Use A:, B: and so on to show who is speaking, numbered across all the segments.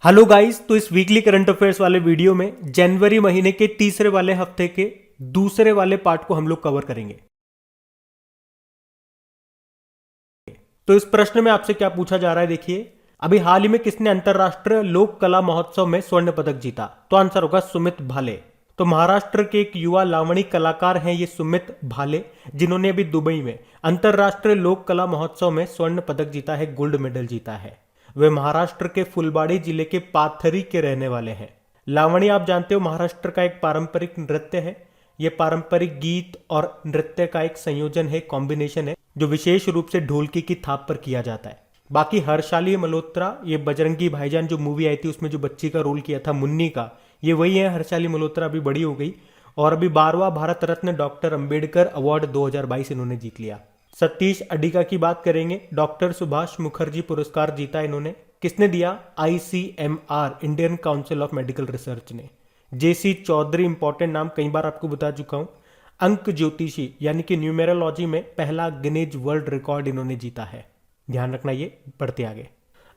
A: Hello guys, तो इस weekly current affairs वाले वीडियो में जनवरी महीने के तीसरे वाले हफ्ते के दूसरे वाले पार्ट को हम लोग कवर करेंगे। तो इस प्रश्न में आपसे क्या पूछा जा रहा है, देखिए। अभी हाल ही में किसने अंतरराष्ट्रीय लोक कला महोत्सव में स्वर्ण पदक जीता? तो आंसर होगा सुमित भाले। तो महाराष्ट्र के एक युवा लावणी कलाकार हैं ये सुमित भाले, जिन्होंने अभी दुबई में अंतरराष्ट्रीय लोक कला महोत्सव में स्वर्ण पदक जीता है, गोल्ड मेडल जीता है। वे महाराष्ट्र के फुलबाड़ी जिले के पाथरी के रहने वाले हैं। लावणी आप जानते हो महाराष्ट्र का एक पारंपरिक नृत्य है। यह पारंपरिक गीत और नृत्य का एक संयोजन है, कॉम्बिनेशन है, जो विशेष रूप से ढोलकी की थाप पर किया जाता है। बाकी हर्षाली मल्होत्रा, ये बजरंगी भाईजान जो मूवी आई थी उसमें जो बच्ची का रोल किया था मुन्नी का, ये वही है हर्षाली मल्होत्रा। अभी बड़ी हो गई और अभी 12वां भारत रत्न डॉक्टर अंबेडकर अवार्ड 2022 इन्होंने जीत लिया। सतीश अडिगा की बात करेंगे, डॉक्टर सुभाष मुखर्जी पुरस्कार जीता इन्होंने। किसने दिया? ICMR, Indian council of medical research ने। JC चौधरी, इंपॉर्टेंट नाम, कई बार आपको बता चुका हूं। अंक ज्योतिषी यानी कि न्यूमेरोलॉजी में पहला गिनीज वर्ल्ड रिकॉर्ड इन्होंने जीता है। ध्यान रखना, ये बढ़ते आगे।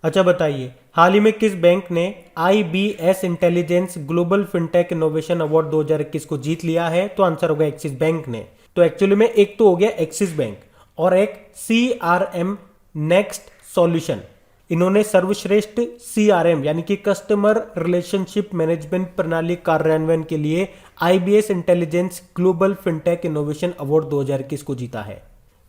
A: अच्छा बताइए, हाल ही में किस बैंक ने IBS intelligence global fintech innovation award 2021 को जीत लिया है? तो आंसर होगा एक्सिस बैंक ने। तो एक्चुअली में एक तो हो गया एक्सिस बैंक और एक CRM नेक्स्ट सॉल्यूशन। इन्होंने सर्वश्रेष्ठ CRM यानी कि कस्टमर रिलेशनशिप मैनेजमेंट प्रणाली कार्यान्वयन के लिए IBS intelligence global fintech innovation award 2021 को जीता है।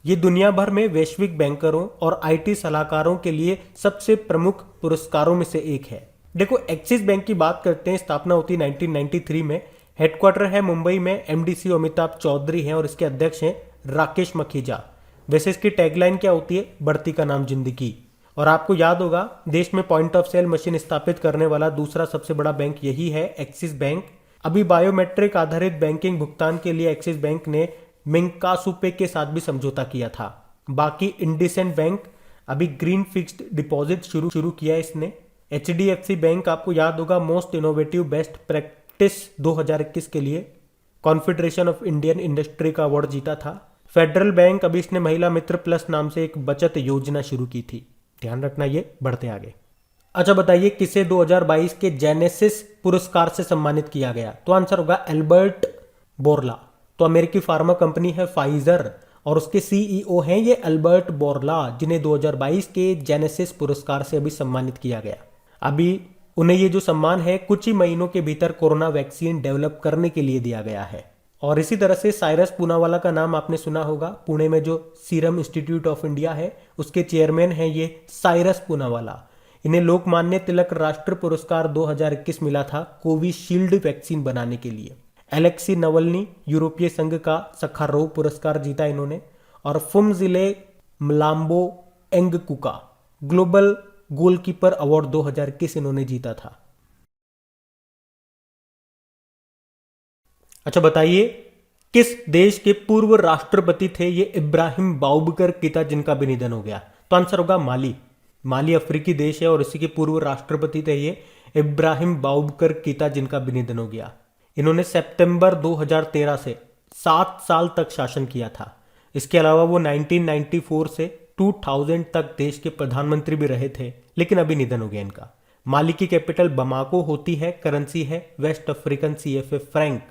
A: ये दुनिया भर में वैश्विक बैंकरों और IT सलाहकारों के लिए सबसे प्रमुख पुरस्कारों में से एक है। देखो, एक्सिस बैंक की बात करते हैं, स्थापना होती है 1993 में। हेडक्वार्टर है मुंबई में। MD अमिताभ चौधरी हैं और इसके अध्यक्ष हैं राकेश मखीजा। वैसे इसकी टैगलाइन क्या होती है? बढ़ती का नाम जिंदगी। और आपको याद होगा, देश में पॉइंट ऑफ सेल मशीन स्थापित करने वाला दूसरा सबसे बड़ा बैंक यही है, एक्सिस बैंक। अभी बायोमेट्रिक आधारित बैंकिंग भुगतान के लिए एक्सिस बैंक ने मिंकासुपे के साथ भी समझौता किया था। बाकी इंडिसेंट बैंक अभी ग्रीन फिक्स्ड डिपॉजिट शुरू किया है इसने। HDFC बैंक आपको याद होगा, मोस्ट इनोवेटिव बेस्ट प्रैक्टिस 2021 के लिए कॉन्फेडरेशन ऑफ इंडियन इंडस्ट्री का अवार्ड जीता था। फेडरल बैंक, अभी इसने महिला मित्र प्लस नाम से एक बचत योजना शुरू की थी। ध्यान रखना, ये बढ़ते आगे। अच्छा बताइए, किसे 2022 के जेनेसिस पुरस्कार से सम्मानित किया गया? तो आंसर होगा एल्बर्ट बोरला। तो अमेरिकी फार्मा कंपनी है फाइजर और उसके CEO हैं ये एल्बर्ट बोरला, जिन्हें 2022 के जेनेसिस पुरस्कार से अभी सम्मानित किया गया। अभी उन्हें ये जो सम्मान है कुछ ही महीनों के भीतर कोरोना वैक्सीन डेवलप करने के लिए दिया गया है। और इसी तरह से साइरस पूनावाला का नाम आपने सुना होगा। पुणे में जो सीरम इंस्टीट्यूट ऑफ इंडिया है उसके चेयरमैन हैं ये साइरस पूनावाला। इन्हें लोकमान्य तिलक राष्ट्र पुरस्कार 2021 मिला था कोविशील्ड वैक्सीन बनाने के लिए। एलेक्सी नवल्नी, यूरोपीय संघ का सखारोव पुरस्कार जीता इन्होंने। और फुमजिले मलाम्बो एंगकुका ग्लोबल गोलकीपर अवार्ड 2021 इन्होंने जीता था। अच्छा बताइए, किस देश के पूर्व राष्ट्रपति थे ये इब्राहिम बाउबकर कीता, जिनका भी निधन हो गया? तो आंसर होगा माली। माली अफ्रीकी देश है और इसी के पूर्व राष्ट्रपति थे ये इब्राहिम बाउबकर कीता, जिनका भी निधन हो गया। इन्होंने सितंबर 2013 से 7 साल तक शासन किया था। इसके अलावा वो 1994 से 2000 तक देश के प्रधानमंत्री भी रहे थे, लेकिन अभी निधन हो गया इनका। माली की कैपिटल बमाको होती है, करेंसी है वेस्ट अफ्रीकन CFA फ्रैंक।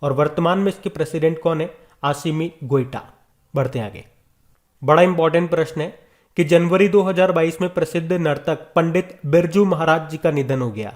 A: और वर्तमान में इसके प्रेसिडेंट कौन है? आसिमी गोइटा। बढ़ते आगे। बड़ा इंपॉर्टेंट प्रश्न है कि जनवरी 2022 में प्रसिद्ध नर्तक पंडित बिरजू महाराज जी का निधन हो गया।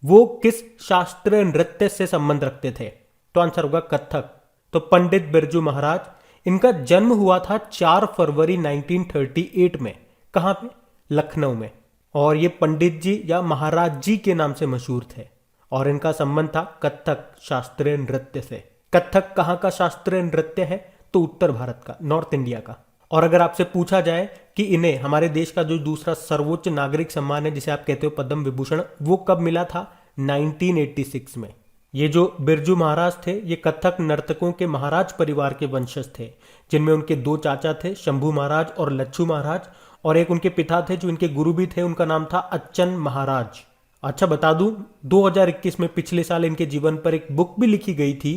A: वो किस शास्त्रीय नृत्य से संबंध रखते थे? तो आंसर होगा कथक। तो पंडित बिरजू महाराज, इनका जन्म हुआ था 4 फरवरी 1938 में। कहां पे? लखनऊ में। और ये पंडित जी या महाराज जी के नाम से मशहूर थे और इनका संबंध था कथक शास्त्रीय नृत्य से। कथक कहाँ का शास्त्रीय नृत्य है? तो उत्तर भारत का, नॉर्थ इंडिया का। और अगर आपसे पूछा जाए कि इन्हें हमारे देश का जो दूसरा सर्वोच्च नागरिक सम्मान है जिसे आप कहते हो पद्म विभूषण, वो कब मिला था? 1986 में। ये जो बिरजू महाराज थे ये कथक नर्तकों के महाराज परिवार के वंशज थे, जिनमें उनके 2 चाचा थे, शंभू महाराज और लच्छू महाराज, और एक उनके पिता थे जो इनके गुरु भी थे, उनका नाम था अच्चन महाराज। अच्छा बता दूं, 2021 में पिछले साल इनके जीवन पर एक बुक भी लिखी गई थी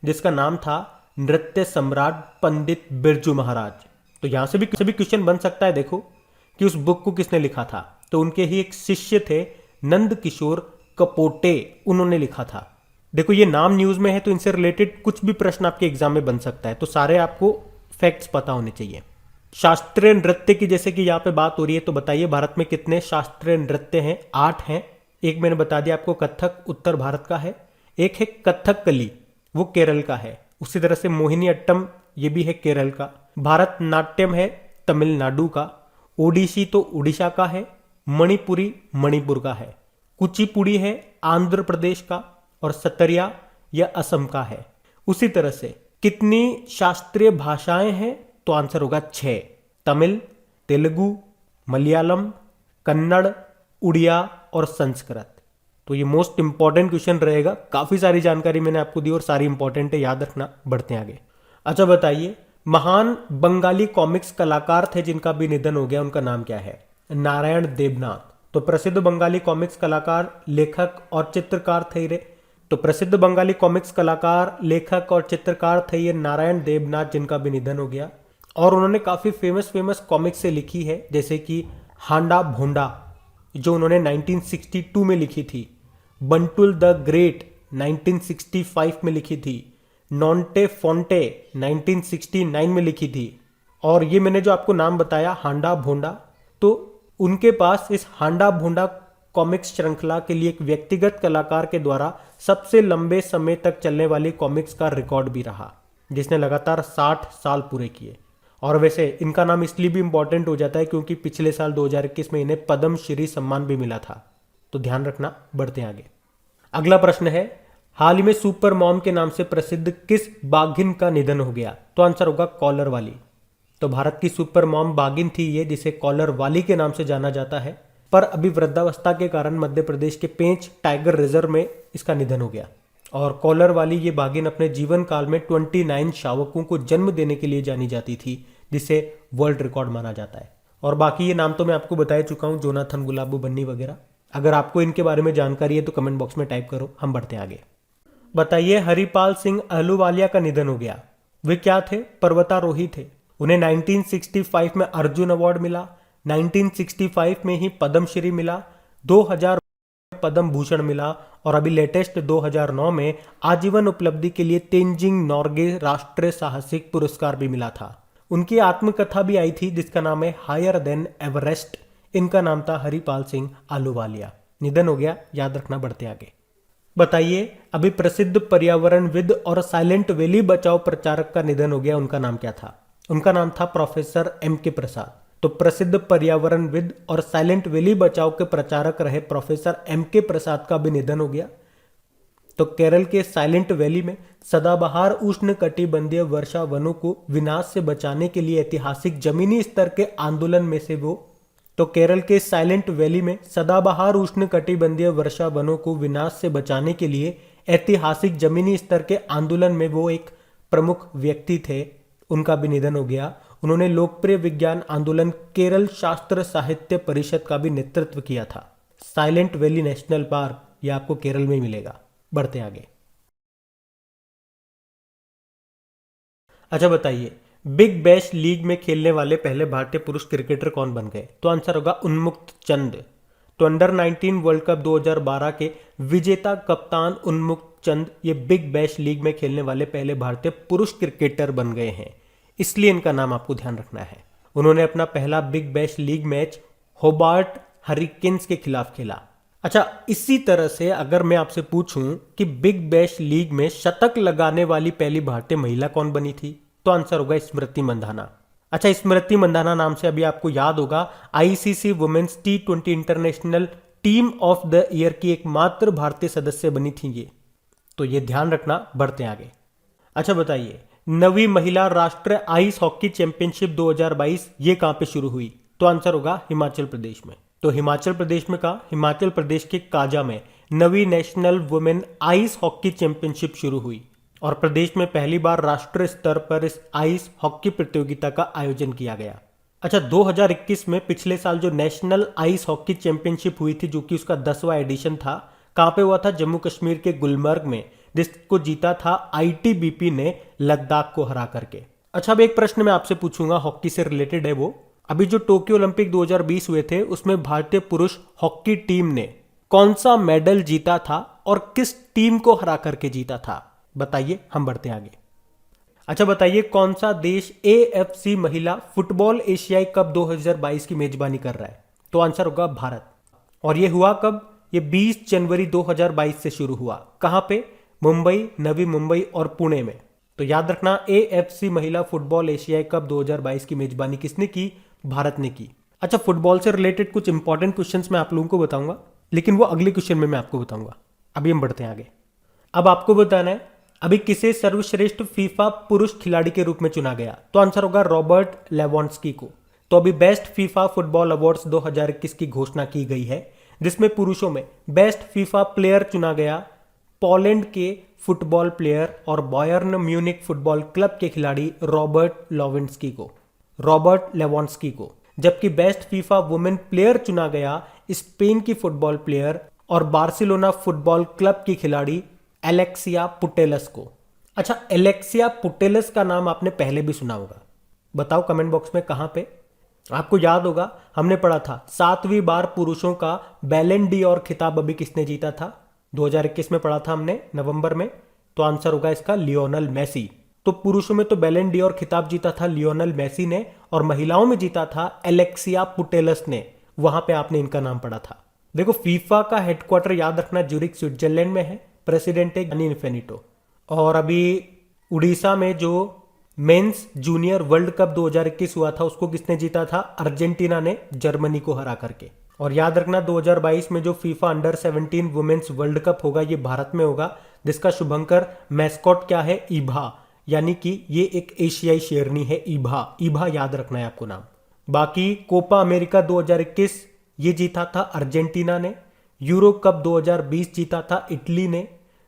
A: जिसका नाम था नृत्य सम्राट पंडित बिरजू महाराज। तो यहां से भी क्वेश्चन बन सकता है, देखो, कि उस बुक को किसने लिखा था। तो उनके ही एक शिष्य थे नंद किशोर कपोटे उन्होंने लिखा था। देखो ये नाम न्यूज में है तो इनसे रिलेटेड कुछ भी प्रश्न आपके एग्जाम में बन सकता है, तो सारे आपको फैक्ट्स पता होने चाहिए। शास्त्रीय नृत्य की जैसे कि यहाँ पे बात हो रही है, तो बताइए भारत में कितने शास्त्रीय नृत्य हैं? 8 हैं। एक मैंने बता दिया आपको, कथक उत्तर भारत का है। एक है कथकली, वो केरल का है। उसी तरह से मोहिनी अट्टम, ये भी है केरल का। भारत नाट्यम है तमिलनाडु का। ओडिसी तो उड़ीसा का है। मणिपुरी मणिपुर का है। कुचिपुड़ी है आंध्र प्रदेश का। और सतरिया यह असम का है। उसी तरह से कितनी शास्त्रीय भाषाएं हैं? तो आंसर होगा 6। तमिल, तेलुगु, मलयालम, कन्नड़, उड़िया और संस्कृत। तो ये मोस्ट इंपॉर्टेंट क्वेश्चन रहेगा। काफी सारी जानकारी मैंने आपको दी और सारी इंपॉर्टेंट है, याद रखना। बढ़ते हैं आगे। अच्छा बताइए, महान बंगाली कॉमिक्स कलाकार थे जिनका भी निधन हो गया, उनका नाम क्या है? नारायण देवनाथ। तो प्रसिद्ध बंगाली कॉमिक्स कलाकार, लेखक और चित्रकार थे रे। तो प्रसिद्ध बंगाली कॉमिक्स कलाकार, लेखक और चित्रकार थे ये नारायण देवनाथ, जिनका भी निधन हो गया। और उन्होंने काफी फेमस कॉमिक्स से लिखी है, जैसे कि हांडा भोंडा जो उन्होंने 1962 में लिखी थी, बंटुल द ग्रेट 1965 में लिखी थी, नॉन्टे फोंटे 1969 में लिखी थी। और ये मैंने जो आपको नाम बताया हांडा भोंडा, तो उनके पास इस हांडा भोंडा कॉमिक्स श्रृंखला के लिए एक व्यक्तिगत कलाकार के द्वारा सबसे लंबे समय तक चलने वाली कॉमिक्स का रिकॉर्ड भी रहा, जिसने लगातार 60 साल पूरे किए। और वैसे इनका नाम इसलिए भी इंपॉर्टेंट हो जाता है क्योंकि पिछले साल 2021 में इन्हें पद्म श्री सम्मान भी मिला था, तो ध्यान रखना। बढ़ते हैं आगे। अगला प्रश्न है, हाल ही में सुपर मॉम के नाम से प्रसिद्ध किस बाघिन का निधन हो गया? तो आंसर होगा कॉलर वाली। तो भारत की सुपर मॉम बाघिन थी ये, जिसे कॉलर वाली के नाम से जाना जाता है, पर अभी वृद्धावस्था के कारण मध्य प्रदेश के पेंच टाइगर रिजर्व में इसका निधन हो गया। और कॉलर वाली ये बाघिन अपने जीवन काल में 29 शावकों को जन्म देने के लिए जानी जाती थी, जिसे वर्ल्ड रिकॉर्ड माना जाता है। और बाकी ये नाम तो मैं आपको बता चुका हूं, जोनाथन गुलाबो बन्नी वगैरह। अगर आपको इनके बारे में जानकारी है तो कमेंट बॉक्स में टाइप करो। हम बढ़ते हैं आगे। बताइए, हरिपाल सिंह अहलूवालिया का निधन हो गया। वे क्या थे? पर्वतारोही थे। उन्हें 1965 में अर्जुन अवार्ड मिला, 1965 में ही पद्मश्री मिला, 2000 पद्म भूषण मिला और अभी लेटेस्ट 2009 में आजीवन उपलब्धि के लिए तेंजिंग नॉर्गे राष्ट्रीय साहसिक पुरस्कार भी मिला था। उनकी आत्मकथा भी आई थी जिसका नाम है हायर देन एवरेस्ट। इनका नाम था हरिपाल सिंह अहलूवालिया। निधन हो गया, याद रखना। बढ़ते आगे। बताइए, अभी प्रसिद्ध पर्यावरणविद और साइलेंट वैली बचाओ प्रचारक का निधन हो गया, उनका नाम क्या था? उनका नाम था प्रोफेसर M.K. प्रसाद। तो प्रसिद्ध पर्यावरणविद और साइलेंट वैली बचाओ के प्रचारक रहे प्रोफेसर M.K. प्रसाद का भी निधन हो गया। तो केरल के साइलेंट वैली में सदाबहार उष्ण कटिबंधीय वर्षा वनों को विनाश से बचाने के लिए ऐतिहासिक जमीनी स्तर के आंदोलन में से वो तो केरल के साइलेंट वैली में सदाबहार उष्ण कटिबंधीय वर्षा वनों को विनाश से बचाने के लिए ऐतिहासिक जमीनी स्तर के आंदोलन में वो एक प्रमुख व्यक्ति थे, उनका भी निधन हो गया। उन्होंने लोकप्रिय विज्ञान आंदोलन केरल शास्त्र साहित्य परिषद का भी नेतृत्व किया था। साइलेंट वैली नेशनल पार्क यह आपको केरल में मिलेगा। बढ़ते आगे। अच्छा बताइए, बिग बैश लीग में खेलने वाले पहले भारतीय पुरुष क्रिकेटर कौन बन गए? तो आंसर होगा उन्मुक्त चंद। तो अंडर 19 वर्ल्ड कप 2012 के विजेता कप्तान उन्मुक्त चंद ये बिग बैश लीग में खेलने वाले पहले भारतीय पुरुष क्रिकेटर बन गए हैं, इसलिए इनका नाम आपको ध्यान रखना है। उन्होंने अपना पहला big bash league match Hobart hurricanes के खिलाफ खेला। अच्छा, इसी तरह से अगर मैं आपसे पूछूं कि बिग बैश लीग में शतक लगाने वाली पहली भारतीय महिला कौन बनी थी, तो आंसर होगा स्मृति मंधाना। अच्छा, स्मृति मंधाना नाम से अभी आपको याद होगा ICC women's T20 international team of the year की एकमात्र भारतीय सदस्य बनी थी ये, तो ये ध्यान रखना। बढ़ते आगे। अच्छा बताइए, नवी महिला राष्ट्रीय आइस हॉकी चैंपियनशिप 2022 ये कहां पे शुरू हुई? तो आंसर होगा हिमाचल प्रदेश में। तो हिमाचल प्रदेश में कहा? हिमाचल प्रदेश के काजा में नवी national women ice hockey championship शुरू हुई और प्रदेश में पहली बार राष्ट्रीय स्तर पर इस आइस हॉकी प्रतियोगिता का आयोजन किया गया। अच्छा, 2021 में पिछले साल जो नेशनल आइस हॉकी चैंपियनशिप हुई थी, जो कि उसका 10वां एडिशन था, कहां पे हुआ था? जम्मू कश्मीर के गुलमर्ग में, जिसको जीता था आईटीबीपी ने लद्दाख को हरा करके। अच्छा, अब एक प्रश्न मैं आपसे पूछूंगा, हॉकी से रिलेटेड है वो। अभी जो टोक्यो ओलंपिक 2020 हुए थे उसमें भारतीय पुरुष हॉकी टीम ने कौन सा मेडल जीता था और किस टीम को हरा करके जीता था? बताइए, हम बढ़ते हैं आगे। अच्छा बताइए, कौन सा देश AFC महिला फुटबॉल एशियाई कप 2022 की मेजबानी कर रहा है? तो आंसर होगा भारत। और ये हुआ कब? ये 20 जनवरी 2022 से शुरू हुआ। कहां पे? मुंबई, नवी मुंबई और पुणे में। तो याद रखना, AFC महिला फुटबॉल एशियाई कप 2022 की मेजबानी किसने की? भारत ने की। अच्छा, फुटबॉल से रिलेटेड कुछ इंपॉर्टेंट क्वेश्चंस मैं आप लोगों को बताऊंगा, लेकिन वो अगले क्वेश्चन में मैं आपको बताऊंगा। अभी हम बढ़ते हैं आगे। अब आपको बताना है, अभी किसे सर्वश्रेष्ठ फीफा पुरुष खिलाड़ी के रूप में चुना गया? तो आंसर होगा रॉबर्ट लेवांडोव्स्की को। तो अभी बेस्ट फीफा फुटबॉल अवार्ड्स 2021 की घोषणा की गई है, जिसमें पुरुषों में बेस्ट फीफा प्लेयर चुना गया पोलैंड के फुटबॉल प्लेयर और बायर्न म्यूनिक फुटबॉल क्लब के खिलाड़ी रॉबर्ट लेवांडोव्स्की को। जबकि बेस्ट फीफा वुमेन प्लेयर चुना गया स्पेन की फुटबॉल प्लेयर और बार्सिलोना फुटबॉल क्लब की खिलाड़ी एलेक्सिया पुटेलस को। अच्छा, एलेक्सिया पुटेलस का नाम आपने पहले भी सुना होगा, बताओ कमेंट बॉक्स में कहां पे। आपको याद होगा, हमने पढ़ा था 7वीं बार पुरुषों का बैलन डी'ओर खिताब अभी किसने जीता था? 2021 में पढ़ा था हमने नवंबर में। तो आंसर होगा इसका लियोनल मेसी। तो पुरुषों में तो बैलन डी'ओर खिताब जीता था लियोनल मेसी ने, और महिलाओं में जीता था एलेक्सिया पुटेलस ने। वहां पे आपने इनका नाम पढ़ा था। देखो, फीफा का हेडक्वार्टर याद रखना ज्यूरिख स्विट्जरलैंड में है। प्रेसिडेंट है गिनी इन्फेनिटो। और अभी उड़ीसा में जो मेंस जूनियर वर्ल्ड कप 2021 हुआ था, उसको किसने जीता था? अर्जेंटीना ने, जर्मनी को हरा करके। और याद रखना, 2022 में जो FIFA under 17 women's world cup होगा, ये भारत में होगा, जिसका शुभंकर मैस्कॉट क्या है? ईभा, यानी कि ये एक एशियाई शेरनी है, ईभा याद रखना है आपको नाम। बाकी कोपा अमेरिका 2021 ये जीता था अर्जेंटीना ने। यूरो कप 2020 जीता था इटली ने।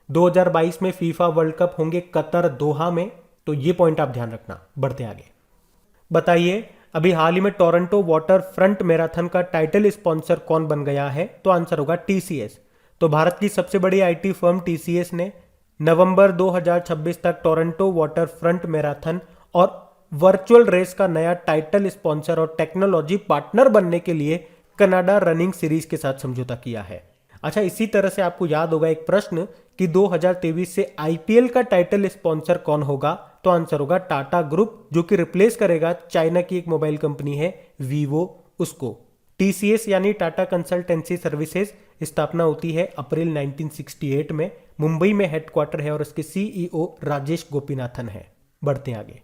A: 2022 में फीफा वर्ल्ड कप होंगे कतर दोहा में। तो ये पॉइंट आप ध्यान रखना। बढ़ते आगे। बताइए, अभी हाल ही में टोरंटो वाटर फ्रंट मैराथन का टाइटल स्पॉन्सर कौन बन गया है? तो आंसर होगा TCS। तो भारत की सबसे बड़ी IT फर्म TCS ने नवंबर 2026 तक टोरंटो वाटर फ्रंट मैराथन और वर्चुअल रेस का नया टाइटल स्पॉन्सर और टेक्नोलॉजी पार्टनर बनने के लिए कनाडा रनिंग सीरीज के साथ समझौता किया है। अच्छा, इसी तरह से आपको याद होगा एक प्रश्न कि 2023 से IPL का टाइटल स्पॉन्सर कौन होगा? तो आंसर होगा टाटा ग्रुप, जो कि रिप्लेस करेगा चाइना की एक मोबाइल कंपनी है वीवो, उसको। TCS यानी टाटा कंसल्टेंसी सर्विसेज स्थापना होती है अप्रैल 1968 में। मुंबई में हेडक्वार्टर है और इसके CEO राजेश गोपीनाथन है। बढ़ते हैं आगे।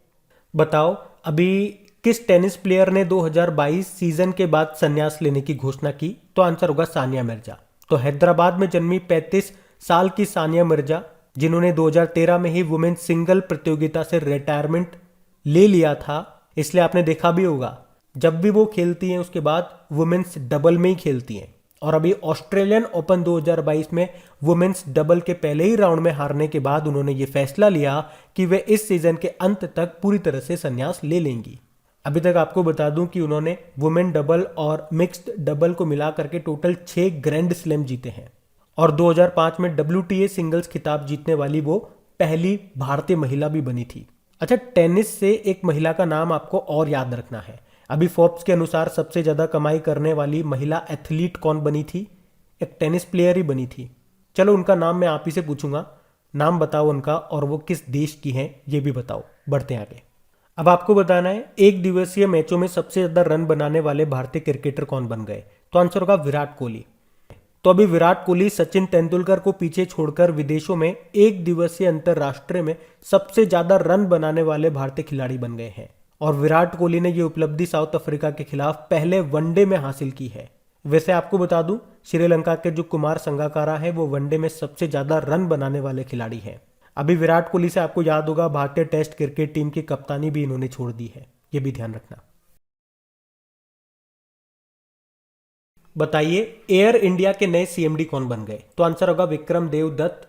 A: बताओ, अभी किस टेनिस प्लेयर ने 2022 सीजन के बाद संन्यास लेने की घोषणा की? तो आंसर होगा सानिया मिर्जा। तो हैदराबाद में जन्मी 35 साल की सानिया मिर्जा, जिन्होंने 2013 में ही वुमेन सिंगल प्रतियोगिता से रिटायरमेंट ले लिया था, इसलिए आपने देखा भी होगा जब भी वो खेलती हैं उसके बाद वुमेन्स डबल में ही खेलती हैं। और अभी ऑस्ट्रेलियन ओपन 2022 में वुमेन्स डबल के पहले ही राउंड में हारने के बाद उन्होंने ये फैसला लिया कि वे इस सीजन के अंत तक पूरी तरह से संन्यास ले लेंगी। अभी तक आपको बता दूं कि उन्होंने वुमेन डबल और मिक्स्ड डबल को मिला करके टोटल 6 ग्रैंड स्लैम जीते हैं। और 2005 में WTA सिंगल्स खिताब जीतने वाली वो पहली भारतीय महिला भी बनी थी। अच्छा, टेनिस से एक महिला का नाम आपको और याद रखना है। अभी फोर्ब्स के अनुसार सबसे ज्यादा कमाई करने वाली महिला एथलीट कौन बनी थी? एक टेनिस प्लेयर ही बनी थी। चलो, उनका नाम मैं आप ही से पूछूंगा, नाम बताओ उनका, और वो किस देश की हैं ये भी बताओ। बढ़ते हैं आगे। अब आपको बताना है, एक दिवसीय मैचों में सबसे ज्यादा रन बनाने वाले भारतीय क्रिकेटर कौन बन गए? तो आंसर होगा विराट कोहली। तो अभी विराट कोहली सचिन तेंदुलकर को पीछे छोड़कर विदेशों में एक दिवसीय अंतरराष्ट्रीय में सबसे ज्यादा रन बनाने वाले भारतीय खिलाड़ी बन गए हैं। और विराट कोहली ने यह उपलब्धि साउथ अफ्रीका के खिलाफ पहले वनडे में हासिल की है। वैसे आपको बता दूं, श्रीलंका के जो कुमार संगाकारा है वो वनडे में सबसे ज्यादा रन बनाने वाले खिलाड़ी हैं। अभी विराट कोहली से आपको याद होगा भारतीय टेस्ट क्रिकेट टीम की कप्तानी भी इन्होंने छोड़ दी है, ये भी ध्यान रखना। बताइए, एयर इंडिया के नए CMD कौन बन गए? तो आंसर होगा विक्रम देव दत्त।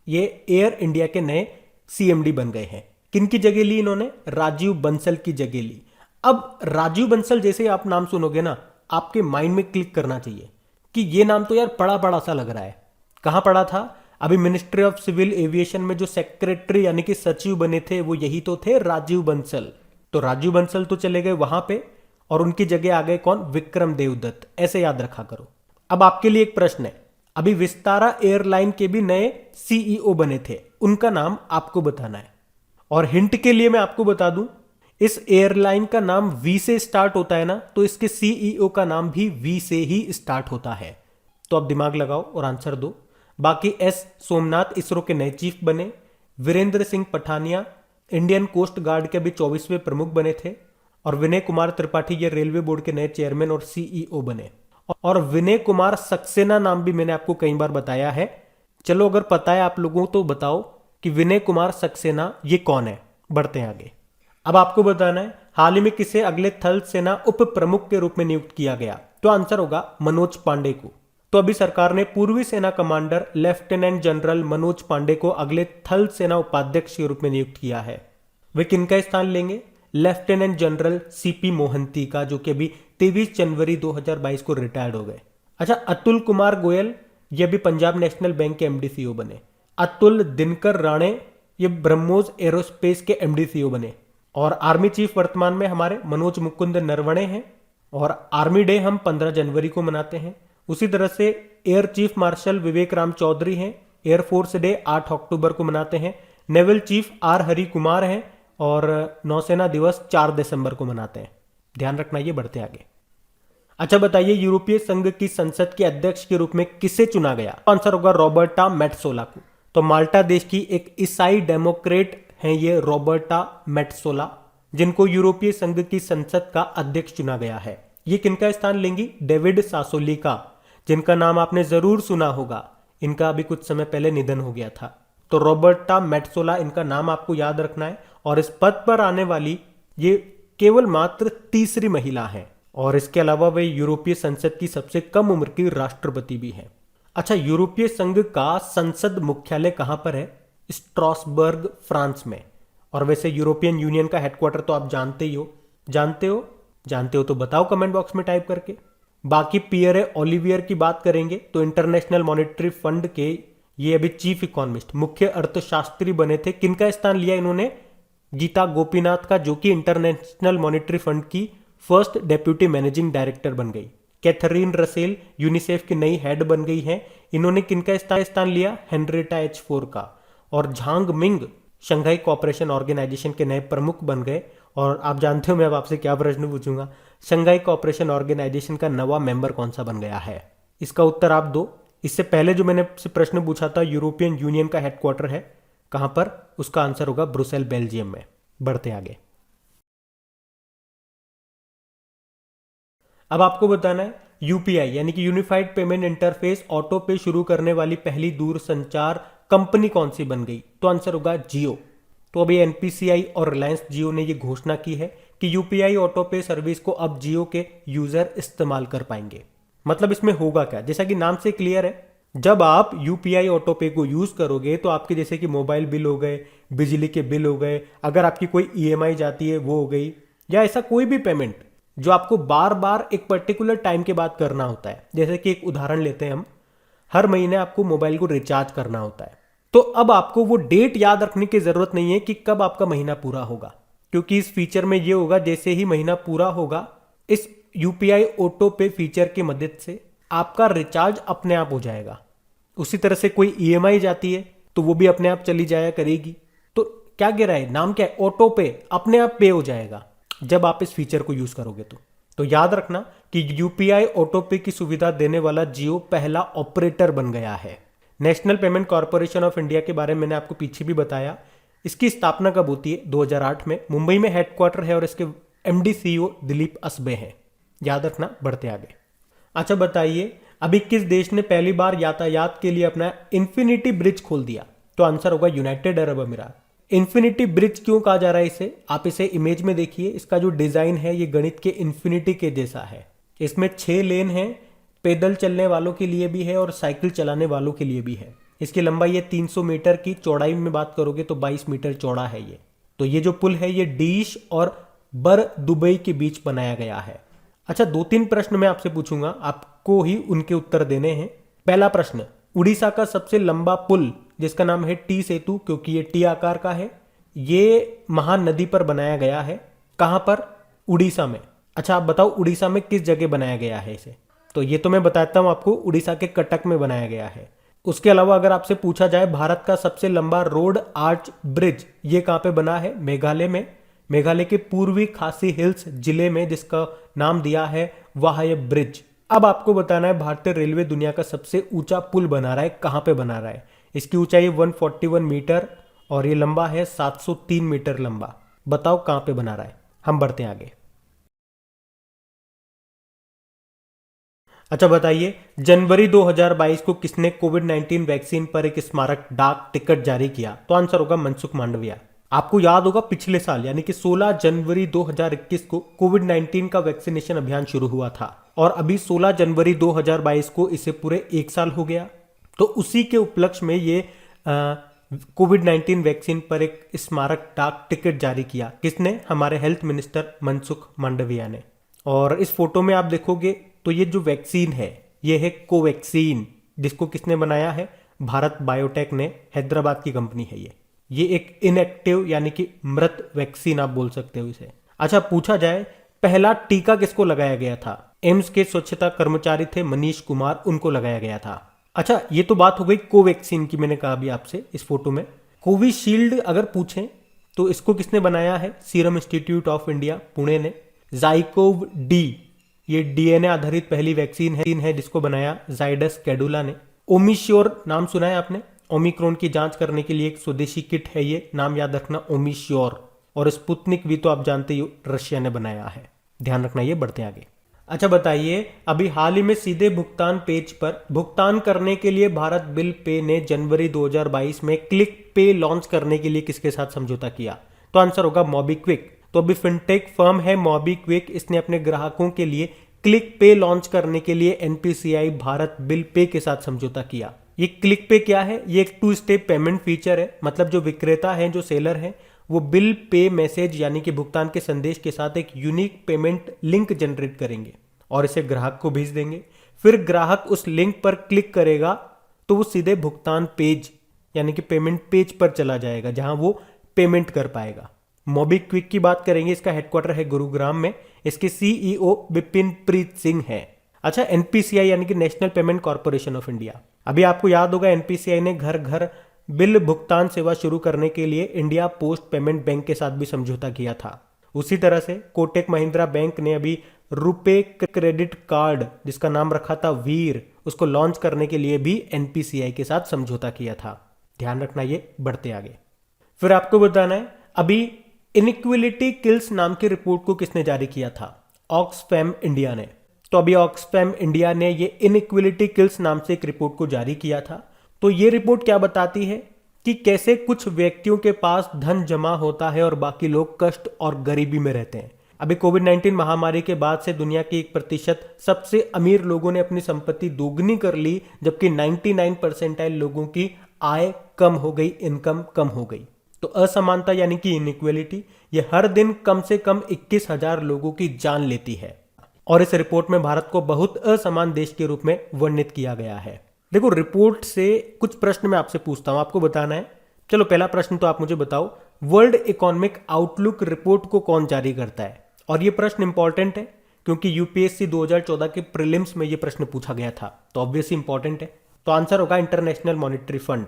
A: ये एयर इंडिया के नए CMD बन गए हैं। किनकी जगह ली इन्होंने? राजीव बंसल की जगह ली। अब राजीव बंसल जैसे ही आप नाम सुनोगे ना, आपके माइंड में क्लिक करना चाहिए कि ये नाम तो यार बड़ा बड़ा सा लग रहा है। कहां पढ़ा था? अभी मिनिस्ट्री ऑफ सिविल एविएशन में जो सेक्रेटरी यानी कि सचिव बने थे वो यही तो थे, राजीव बंसल। तो राजीव बंसल तो चले गए वहां पे और उनकी जगह आ गए कौन? विक्रम देवदत्त। ऐसे याद रखा करो। अब आपके लिए एक प्रश्न है, अभी विस्तारा एयरलाइन के भी नए सीईओ बने थे, उनका नाम आपको बताना है। और हिंट के लिए मैं आपको बता दूं, इस एयरलाइन का नाम वी से स्टार्ट होता है ना, तो इसके सीईओ का नाम भी वी से ही स्टार्ट होता है। तो आप दिमाग लगाओ और आंसर दो। बाकी एस सोमनाथ इसरो के नए चीफ बने, Virendra Singh Pathania Indian coast guard के अभी 24वें प्रमुख बने थे, और विनय कुमार त्रिपाठी ये रेलवे बोर्ड के नए चेयरमैन और सीईओ बने। और विनय कुमार सक्सेना नाम भी मैंने आपको कई बार बताया है। चलो अगर पता है आप लोगों तो बताओ कि विनय कुमार सक्सेना ये कौन है। बढ़ते हैं आगे। अब आपको बताना है हाल ही में किसे अगले थल सेना उप प्रमुख के रूप में नियुक्त किया गया। तो आंसर होगा मनोज पांडे को। तो अभी सरकार ने पूर्वी सेना commander lieutenant general Manoj Pande को अगले थल सेना उपाध्यक्ष के रूप में नियुक्त किया है। वे किनका स्थान लेंगे? लेफ्टिनेंट जनरल सीपी मोहंती का, जो कि अभी 23 जनवरी 2022 को रिटायर्ड हो गए। अच्छा, अतुल कुमार गोयल ये भी पंजाब नेशनल बैंक के एमडी सीईओ बने। अतुल दिनकर राणे ये ब्रह्मोस एरोस्पेस के एमडी सीईओ बने। और आर्मी चीफ वर्तमान में हमारे मनोज मुकुंद नरवणे हैं। और आर्मी डे हम 15 जनवरी को मनाते हैं। उसी तरह से एयर चीफ मार्शल विवेक राम चौधरी हैं, एयरफोर्स डे 8 अक्टूबर को मनाते हैं। Naval chief are Hari Kumar हैं और नौसेना दिवस 4 दिसंबर को मनाते हैं। ध्यान रखना, ये बढ़ते आगे। अच्छा बताइए, यूरोपीय संघ की संसद के अध्यक्ष के रूप में किसे चुना गया? आंसर होगा रॉबर्टा मेट्सोला को। तो माल्टा देश की एक ईसाई डेमोक्रेट हैं ये रॉबर्टा मेट्सोला, जिनको यूरोपीय संघ की संसद का अध्यक्ष चुना गया है। ये किनका स्थान लेंगी? डेविड सासोली का, जिनका नाम आपने जरूर सुना होगा। इनका अभी कुछ समय पहले निधन हो गया था। तो रॉबर्टा मेट्सोला इनका नाम आपको याद रखना है। और इस पद पर आने वाली ये केवल मात्र तीसरी महिला है। और इसके अलावा वे यूरोपीय संसद की सबसे कम उम्र की राष्ट्रपति भी है। अच्छा, यूरोपीय संघ का संसद मुख्यालय कहां पर है? स्ट्रासबर्ग, फ्रांस में। और वैसे यूरोपियन यूनियन का हेडक्वार्टर तो आप जानते ही हो। जानते हो तो बताओ कमेंट बॉक्स में टाइप करके। बाकी पियरे ओलिवियर की बात करेंगे तो इंटरनेशनल मॉनेटरी फंड के ये अभी चीफ इकोनॉमिस्ट, मुख्य अर्थशास्त्री बने थे। किनका स्थान लिया इन्होंने? गीता गोपीनाथ का, जो कि इंटरनेशनल मॉनेटरी फंड की फर्स्ट डेप्यूटी मैनेजिंग डायरेक्टर बन गई। कैथरीन रसेल यूनिसेफ की नई हेड बन गई हैं। इन्होंने किनका स्थान लिया? हेनरिटा H4 का। और Zhang Ming Shanghai cooperation organisation के नए प्रमुख बन गए। और आप जानते हो मैं अब आपसे क्या प्रश्न पूछूंगा, शंघाई कोऑपरेशन ऑर्गेनाइजेशन का नवा मेंबर कौन सा बन गया है? इसका उत्तर आप दो। इससे पहले जो मैंने आपसे प्रश्न पूछा था, यूरोपियन यूनियन का हेडक्वार्टर है कहां पर? उसका आंसर होगा ब्रुसेल, बेल्जियम में। बढ़ते आगे। अब आपको बताना है यूपीआई यानी कि यूनिफाइड पेमेंट इंटरफेस ऑटो पे शुरू करने वाली पहली दूरसंचार कंपनी कौन सी बन गई? तो आंसर होगा जियो। तो अभी एनपीसीआई और रिलायंस जियो ने यह घोषणा की है कि यूपीआई ऑटो पे सर्विस को अब जियो के यूजर इस्तेमाल कर पाएंगे। मतलब इसमें होगा क्या? जैसा कि नाम से क्लियर है, जब आप यूपीआई ऑटो पे को यूज करोगे तो आपके जैसे कि मोबाइल बिल हो गए, बिजली के बिल हो गए, अगर आपकी कोई ईएमआई जाती है वो हो गई, या ऐसा कोई भी पेमेंट जो आपको बार बार एक पर्टिकुलर टाइम के बाद करना होता है। जैसे कि एक उदाहरण लेते हैं हम, हर महीने आपको मोबाइल को रिचार्ज करना होता है। तो अब आपको वो डेट याद रखने की जरूरत नहीं है कि कब आपका महीना पूरा होगा, क्योंकि इस फीचर में ये होगा जैसे ही महीना पूरा होगा, इस यूपीआई ऑटो पे फीचर की मदद से आपका रिचार्ज अपने आप हो जाएगा। उसी तरह से कोई ईएमआई जाती है तो वो भी अपने आप चली जाया करेगी। तो क्या कह रहा है, नाम क्या है? ऑटो पे, अपने आप पे हो जाएगा जब आप इस फीचर को यूज करोगे। तो याद रखना कि यूपीआई ऑटो पे की सुविधा देने वाला जियो पहला ऑपरेटर बन गया है। National payment corporation of India के बारे में मैंने आपको पीछे भी बताया। इसकी स्थापना कब होती है? 2008 में। मुंबई में हेडक्वार्टर है और इसके एमडी सीईओ दिलीप असबे हैं। याद रखना। बढ़ते आगे। अच्छा बताइए, अभी किस देश ने पहली बार यातायात के लिए अपना इन्फिनिटी ब्रिज खोल दिया? तो आंसर होगा यूनाइटेड अरब अमीरात। इन्फिनिटी ब्रिज क्यों कहा जा रहा है इसे? आप इसे इमेज में देखिए। इसका जो डिजाइन है ये गणित के इन्फिनिटी के जैसा है। इसमें 6 लेन हैं, पैदल चलने वालों के लिए भी है और साइकिल चलाने वालों के लिए भी है। इसकी लंबाई है 300 मीटर की, चौड़ाई में बात करोगे तो 22 मीटर चौड़ा है ये। तो ये जो पुल है ये डीश और बर दुबई के बीच बनाया गया है। अच्छा, 2-3 प्रश्न मैं आपसे पूछूंगा, आपको ही उनके उत्तर देने हैं। पहला प्रश्न, उड़ीसा का सबसे लंबा पुल जिसका नाम है टी सेतु, क्योंकि ये टी आकार का है, ये महानदी पर बनाया गया है। कहां पर? उड़ीसा में। अच्छा आप बताओ उड़ीसा में किस जगह बनाया गया है इसे? तो ये तो मैं बताता हूँ आपको, उड़ीसा के कटक में बनाया गया है। उसके अलावा अगर आपसे पूछा जाए भारत का सबसे लंबा रोड आर्च ब्रिज ये कहाँ पे बना है, मेघालय में। मेघालय के पूर्वी खासी हिल्स जिले में, जिसका नाम दिया है वाहय ब्रिज। अब आपको बताना है भारतीय रेलवे दुनिया का सबसे ऊंचा पुल बना रहा है, कहां पे बना रहा है। इसकी ऊंचाई 141 मीटर और ये लंबा है 703 मीटर लंबा। बताओ कहां पे बना रहा है। हम बढ़ते हैं आगे। अच्छा बताइए, जनवरी 2022 को किसने कोविड 19 वैक्सीन पर एक स्मारक डाक टिकट जारी किया? तो आंसर होगा मनसुख मांडविया। आपको याद होगा पिछले साल यानी कि 16 जनवरी 2021 को कोविड 19 का वैक्सीनेशन अभियान शुरू हुआ था और अभी 16 जनवरी 2022 को इसे पूरे एक साल हो गया। तो उसी के उपलक्ष्य में ये कोविड 19 वैक्सीन पर एक स्मारक डाक टिकट जारी किया। किसने? हमारे हेल्थ मिनिस्टर मनसुख मांडविया ने। और इस फोटो में आप देखोगे तो ये जो वैक्सीन है ये है कोवैक्सीन, जिसको किसने बनाया है? भारत बायोटेक ने, हैदराबाद की कंपनी है ये एक इनएक्टिव यानी कि मृत वैक्सीन आप बोल सकते हो इसे। अच्छा पूछा जाए पहला टीका किसको लगाया गया था? एम्स के स्वच्छता कर्मचारी थे मनीष कुमार, उनको लगाया गया था। अच्छा ये तो बात हो गई कोवैक्सीन की, मैंने कहा अभी आपसे इस फोटो में। कोविशील्ड अगर पूछें तो इसको किसने बनाया है? Serum institute of India Pune ने। जाइकोव डी ये डीएनए आधारित पहली वैक्सीन है जिसको बनाया जाइडस कैडुला ने। ओमिश्योर नाम सुना है आपने? ओमिक्रॉन की जांच करने के लिए एक स्वदेशी किट है ये, नाम याद रखना ओमिश्योर। और स्पुतनिक वी तो आप जानते ही हो रशिया ने बनाया है, ध्यान रखना ये। बढ़ते आगे। अच्छा बताइए, अभी हाल ही में सीधे भुगतान पेज पर भुगतान करने के लिए भारत बिल पे ने जनवरी 2022 में क्लिक पे लॉन्च करने के लिए किसके साथ समझौता किया? तो आंसर होगा मोबीक्विक। तो अभी फिनटेक फर्म है मोबीक्विक, इसने अपने ग्राहकों के लिए क्लिक पे लॉन्च करने के लिए एनपीसीआई भारत बिल पे के साथ समझौता किया। ये क्लिक पे क्या है? ये एक 2 स्टेप पेमेंट फीचर है। मतलब जो विक्रेता है, जो सेलर है, वो बिल पे मैसेज यानी कि भुगतान के संदेश के साथ एक यूनिक पेमेंट लिंक जनरेट करेंगे और इसे ग्राहक को भेज देंगे। फिर ग्राहक उस लिंक पर क्लिक करेगा तो वो सीधे भुगतान पेज यानी कि पेमेंट पेज पर चला जाएगा जहां वो पेमेंट कर पाएगा। मोबीक्विक की बात करेंगे, इसका हेडक्वार्टर है गुरुग्राम में। इसके सीईओ विपिन प्रीत सिंह है। अच्छा एनपीसीआई यानी कि national payment corporation of India, अभी आपको याद होगा एनपीसीआई ने घर घर बिल भुगतान सेवा शुरू करने के लिए इंडिया पोस्ट पेमेंट बैंक के साथ भी समझौता किया था। उसी तरह से कोटक महिंद्रा बैंक ने अभी रुपे क्रेडिट कार्ड जिसका नाम रखा था वीर, उसको लॉन्च करने के लिए भी एनपीसीआई के साथ समझौता किया था। ध्यान रखना ये। बढ़ते आगे। फिर आपको बताना है अभी इनइक्विलिटी किल्स नाम की रिपोर्ट को किसने जारी किया था? ऑक्सफैम इंडिया ने। तो अभी ऑक्सफैम इंडिया ने ये इनइक्विलिटी किल्स नाम से एक रिपोर्ट को जारी किया था। तो ये रिपोर्ट क्या बताती है कि कैसे कुछ व्यक्तियों के पास धन जमा होता है और बाकी लोग कष्ट और गरीबी में रहते हैं। अभी कोविड 19 महामारी के बाद से दुनिया के 1% सबसे अमीर लोगों ने अपनी संपत्ति दोगुनी कर ली, जबकि 99% लोगों की आय कम हो गई, इनकम कम हो गई। तो असमानता यानी कि इनइक्वेलिटी ये हर दिन कम से कम 21,000 लोगों की जान लेती है। और इस रिपोर्ट में भारत को बहुत असमान देश के रूप में वर्णित किया गया है। देखो रिपोर्ट से कुछ प्रश्न मैं आपसे पूछता हूं, आपको बताना है। चलो पहला प्रश्न तो आप मुझे बताओ, वर्ल्ड इकोनॉमिक आउटलुक रिपोर्ट को कौन जारी करता है? और ये प्रश्न इंपॉर्टेंट है क्योंकि यूपीएससी 2014 के प्रीलिम्स में ये प्रश्न पूछा गया था, तो ऑब्वियसली इंपॉर्टेंट है। तो आंसर होगा इंटरनेशनल मॉनेटरी फंड।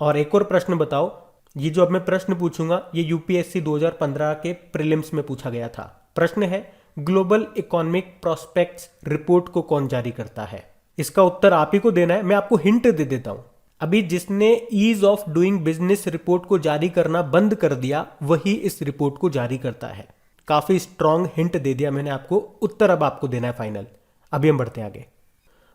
A: और एक और प्रश्न बताओ, ये जो अब मैं प्रश्न पूछूंगा ये यूपीएससी 2015 के प्रीलिम्स में पूछा गया था। प्रश्न है ग्लोबल इकोनॉमिक प्रोस्पेक्ट्स रिपोर्ट को कौन जारी करता है? इसका उत्तर आप ही को देना है। मैं आपको हिंट दे देता हूं, अभी जिसने ease of doing business report को जारी करना बंद कर दिया वही इस रिपोर्ट को जारी करता है। काफी स्ट्रॉन्ग हिंट दे दिया मैंने आपको, उत्तर अब आपको देना है फाइनल। अभी हम बढ़ते हैं आगे।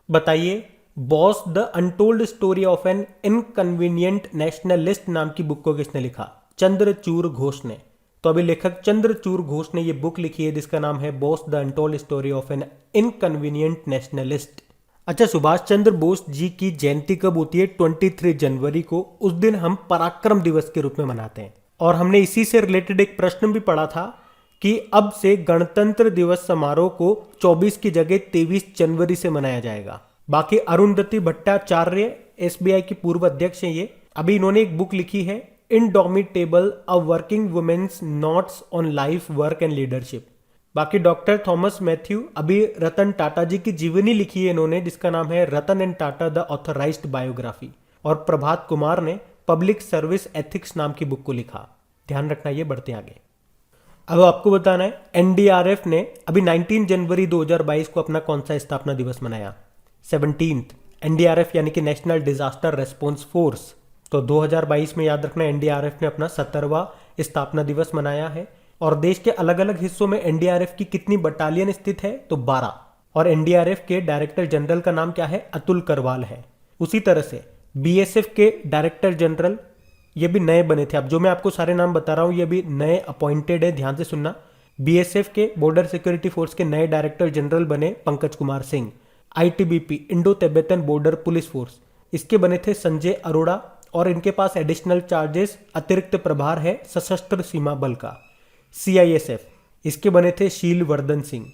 A: बताइए, Bose the untold story of an inconvenient nationalist नाम की बुक को किसने लिखा? चंद्रचूड़ घोष ने। तो अभी लेखक चंद्रचूड़ घोष ने यह बुक लिखी है जिसका नाम है Bose the untold story of an inconvenient nationalist. अच्छा, सुभाष चंद्र बोस जी की जयंती कब होती है? 23 जनवरी को। उस दिन हम पराक्रम दिवस के रूप में मनाते हैं। और हमने इसी से रिलेटेड एक प्रश्न भी पढ़ा था कि अब से गणतंत्र दिवस समारोह को 24 की जगह 23 जनवरी से मनाया जाएगा। बाकी अरुंधति भट्टाचार्य एसबीआई की पूर्व अध्यक्ष हैं ये। अभी इन्होंने एक बुक लिखी है indomitable a working woman's notes on life work and leadership. बाकी डॉक्टर थॉमस मैथ्यू अभी रतन टाटा जी की जीवनी लिखी है इन्होंने, जिसका नाम है Ratan and Tata the authorised biography. और प्रभात कुमार ने पब्लिक सर्विस एथिक्स नाम की बुक को लिखा। ध्यान रखना, ये बढ़ते आगे। अब आपको बताना है एनडीआरएफ ने अभी 19 जनवरी 2022 को अपना कौन सा स्थापना दिवस मनाया? 17th। एनडीआरएफ यानी कि नेशनल डिजास्टर रेस्पॉन्स फोर्स। तो 2022 में याद रखना एनडीआरएफ ने अपना 17वां स्थापना दिवस मनाया है। और देश के अलग अलग हिस्सों में एनडीआरएफ की कितनी बटालियन स्थित है? तो 12। और एनडीआरएफ के डायरेक्टर जनरल का नाम क्या है? अतुल करवाल है। उसी तरह से बीएसएफ के डायरेक्टर जनरल ये भी नए बने थे। अब जो मैं आपको सारे नाम बता रहा हूं ये भी नए अपॉइंटेड है, ध्यान से सुनना। बीएसएफ के बॉर्डर सिक्योरिटी फोर्स के नए डायरेक्टर जनरल बने Pankaj Kumar Singh. ITBP Indo Tibetan border police force, इसके बने थे संजय अरोड़ा। और इनके पास एडिशनल चार्जेस अतिरिक्त प्रभार है सशस्त्र सीमा बल का। सीआईएसएफ, इसके बने थे शील वर्धन सिंह।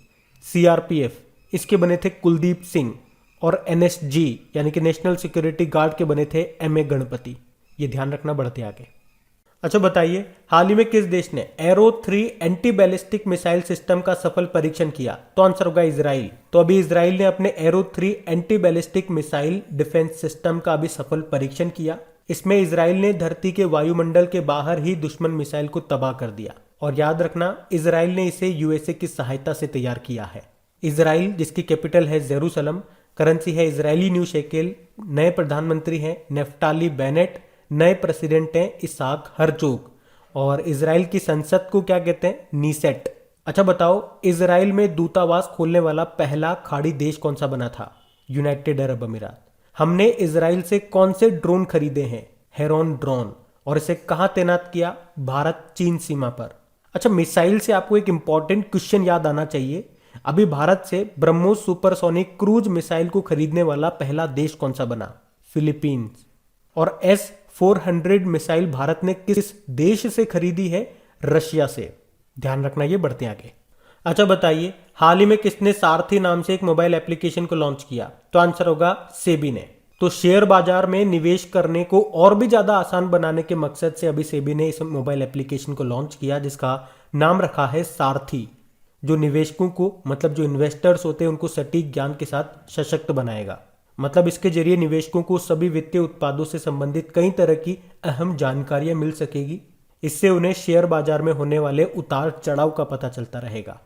A: सीआरपीएफ, इसके बने थे कुलदीप सिंह। और एनएसजी यानी कि नेशनल सिक्योरिटी गार्ड के बने थे एमए गणपति। ये ध्यान रखना, बढ़ते आगे। अच्छा बताइए, हाल ही में किस देश ने arrow 3 anti ballistic missile system का सफल परीक्षण किया? तो आंसर होगा इजराइल। तो अभी इजराइल ने अपने arrow 3 anti ballistic missile defence system का अभी सफल परीक्षण किया। इसमें इजराइल ने धरती के वायुमंडल के बाहर ही दुश्मन मिसाइल को तबाह कर दिया। और याद रखना इजराइल ने इसे यूएसए की सहायता से तैयार किया है। इजराइल जिसकी कैपिटल है जेरूसलम, करेंसी है इजरायली न्यू शेकेल, नए प्रधानमंत्री हैं नेफ्टाली बेनेट, नए प्रेसिडेंट हैं इसाक हर्जोग। और इजराइल की संसद को क्या कहते हैं? नीसेट। अच्छा बताओ, इजराइल में दूतावास खोलने वाला पहला खाड़ी देश कौन सा बना था? यूनाइटेड अरब अमीरात। हमने इजराइल से कौन से ड्रोन खरीदे हैं? Heron drone. और इसे कहां तैनात किया? भारत चीन सीमा पर। अच्छा, मिसाइल से आपको एक इंपॉर्टेंट क्वेश्चन याद आना चाहिए। अभी भारत से ब्रह्मोस सुपरसोनिक क्रूज मिसाइल को खरीदने वाला पहला देश कौन सा बना? फिलीपींस। और S-400 मिसाइल भारत ने किस देश से खरीदी है? रशिया से। ध्यान रखना, ये बढ़ते आगे। अच्छा बताइए, हाल ही में किसने सारथी नाम से एक मोबाइल एप्लीकेशन को लॉन्च किया? तो आंसर होगा सेबी ने। तो शेयर बाजार में निवेश करने को और भी ज्यादा आसान बनाने के मकसद से अभी सेबी ने इस मोबाइल एप्लीकेशन को लॉन्च किया, जिसका नाम रखा है सारथी, जो निवेशकों को, मतलब जो इन्वेस्टर्स होते हैं उनको सटीक ज्ञान के साथ सशक्त बनाएगा। मतलब इसके जरिए निवेशकों को सभी वित्तीय उत्पादों से संबंधित कई तरह की अहम जानकारियां मिल सकेगी। इससे उन्हें शेयर बाजार में होने वाले उतार चढ़ाव का पता चलता रहेगा।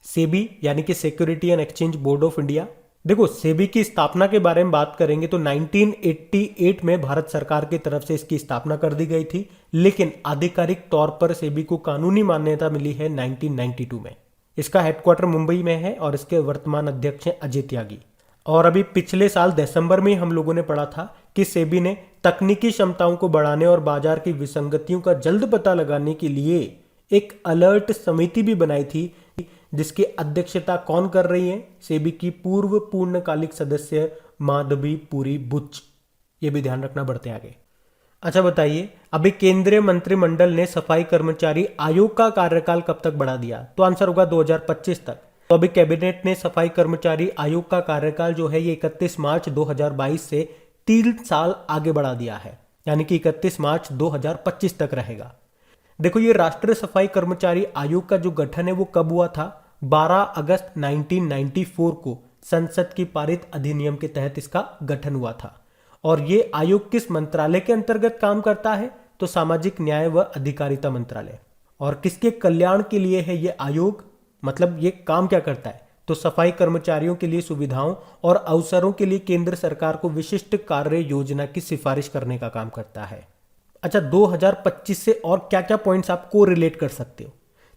A: सेबी यानी कि security and exchange board of India. देखो, सेबी की स्थापना के बारे में बात करेंगे तो 1988 में भारत सरकार की तरफ से इसकी स्थापना कर दी गई थी, लेकिन आधिकारिक तौर पर सेबी को कानूनी मान्यता मिली है 1992 में। इसका हेडक्वार्टर मुंबई में है और इसके वर्तमान अध्यक्ष हैं अजय त्यागी। और अभी पिछले साल दिसंबर में हम लोगों ने पढ़ा था कि सेबी ने तकनीकी क्षमताओं को बढ़ाने और बाजार की विसंगतियों का जल्द पता लगाने के लिए एक अलर्ट समिति भी बनाई थी, जिसकी अध्यक्षता कौन कर रही है? सेबी की पूर्व पूर्णकालिक सदस्य माधवी पुरी बुच। ये भी ध्यान रखना, बढ़ते आगे। अच्छा बताइए, अभी केंद्रीय मंत्रिमंडल ने सफाई कर्मचारी आयोग का कार्यकाल कब तक बढ़ा दिया? तो आंसर होगा 2025 तक। तो अभी कैबिनेट ने सफाई कर्मचारी आयोग का कार्यकाल जो है ये 31 मार्च 2022 से 3 साल आगे बढ़ा दिया है, यानी कि 31 मार्च 2025 तक रहेगा। देखो, ये राष्ट्रीय सफाई कर्मचारी आयोग का जो गठन है वो कब हुआ था? 12 अगस्त 1994 को संसद की पारित अधिनियम के तहत इसका गठन हुआ था। और ये आयोग किस मंत्रालय के अंतर्गत काम करता है? तो सामाजिक न्याय व अधिकारिता मंत्रालय। और किसके कल्याण के लिए है ये आयोग? मतलब ये काम क्या करता है? तो सफाई कर्मचारियों के लिए सुविधाओं और अवसरों के लिए केंद्र सरकार को विशिष्ट कार्य योजना की सिफारिश करने का काम करता है। अच्छा, 2025 से और क्या क्या पॉइंट्स आप को रिलेट कर सकते हो?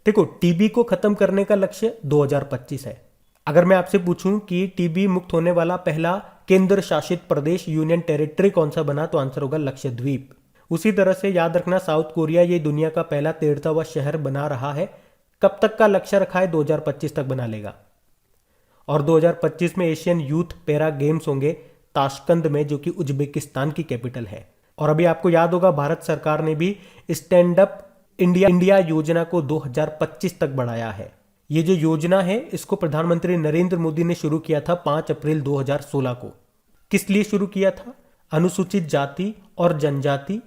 A: देखो, टीबी को खत्म करने का लक्ष्य 2025 है। अगर मैं आपसे पूछूं कि टीबी मुक्त होने वाला पहला केंद्र शासित प्रदेश यूनियन टेरिटरी कौन सा बना? तो आंसर होगा लक्षद्वीप। उसी तरह से याद रखना, साउथ कोरिया ये दुनिया का पहला 13वां शहर बना रहा है। कब तक का लक्ष्य रखा है? 2025 तक बना लेगा। और 2025 में एशियन यूथ पैरा गेम्स होंगे ताशकंद में, जो कि उज्बेकिस्तान की कैपिटल है। और अभी आपको याद होगा भारत सरकार ने भी स्टैंड अप इंडिया योजना को 2025 तक बढ़ाया है। ये जो योजना है इसको प्रधानमंत्री नरेंद्र मोदी ने शुरू किया था 5 अप्रैल 2016 को। किस लिए शुरू किया था? अनुसूचित जाति और जनजाति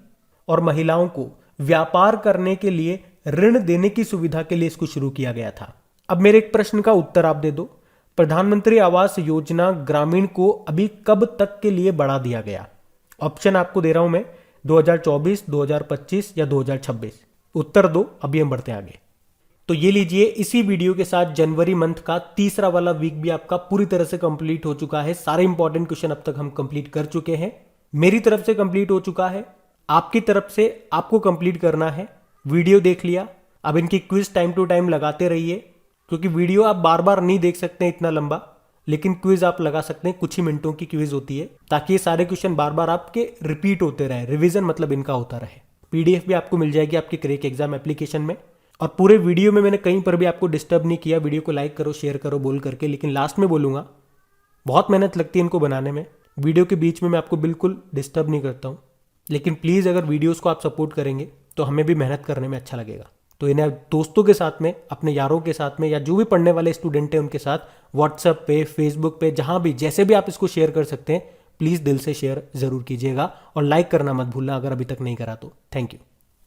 A: और महिलाओं को व्यापार करने के लिए ऋण देने की सुविधा के लिए इसको शुरू किया गया था। अब मेरे एक प्रश्न का उत्तर आप दे दो, प्रधानमंत्री आवास योजना ग्रामीण को अभी कब तक के लिए बढ़ा दिया गया? ऑप्शन आपको दे रहा हूं मैं, 2024, 2025 या 2026। उत्तर दो, अभी हम बढ़ते हैं आगे। तो ये लीजिए, इसी वीडियो के साथ जनवरी मंथ का तीसरा वाला वीक भी आपका पूरी तरह से कंप्लीट हो चुका है। सारे इंपॉर्टेंट क्वेश्चन अब तक हम कंप्लीट कर चुके हैं। मेरी तरफ से कंप्लीट हो चुका है, आपकी तरफ से आपको कंप्लीट करना है। वीडियो देख लिया, अब इनकी क्विज टाइम टू टाइम लगाते रहिए, क्योंकि वीडियो आप बार बार नहीं देख सकते इतना लंबा, लेकिन क्विज आप लगा सकते हैं। कुछ ही मिनटों की क्विज होती है, ताकि ये सारे क्वेश्चन बार बार आपके रिपीट होते रहे। रिवीजन मतलब इनका होता रहे। पीडीएफ भी आपको मिल जाएगी आपके क्रैक एग्जाम एप्लीकेशन में। और पूरे वीडियो में मैंने कहीं पर भी आपको डिस्टर्ब नहीं किया। वीडियो को लाइक करो, शेयर करो बोल करके, लेकिन लास्ट में बोलूंगा, बहुत मेहनत लगती है इनको बनाने में। वीडियो के बीच में मैं आपको बिल्कुल डिस्टर्ब नहीं करता हूं, लेकिन प्लीज़ अगर वीडियोस को आप सपोर्ट करेंगे तो हमें भी मेहनत करने में अच्छा लगेगा। तो इन्हें दोस्तों के साथ में, अपने यारों के साथ में, या जो भी पढ़ने वाले स्टूडेंट हैं उनके साथ व्हाट्सएप पे, फेसबुक पे, जहां भी जैसे भी आप इसको शेयर कर सकते हैं, प्लीज़ दिल से शेयर जरूर कीजिएगा। और लाइक करना मत भूलना अगर अभी तक नहीं करा तो। Thank you.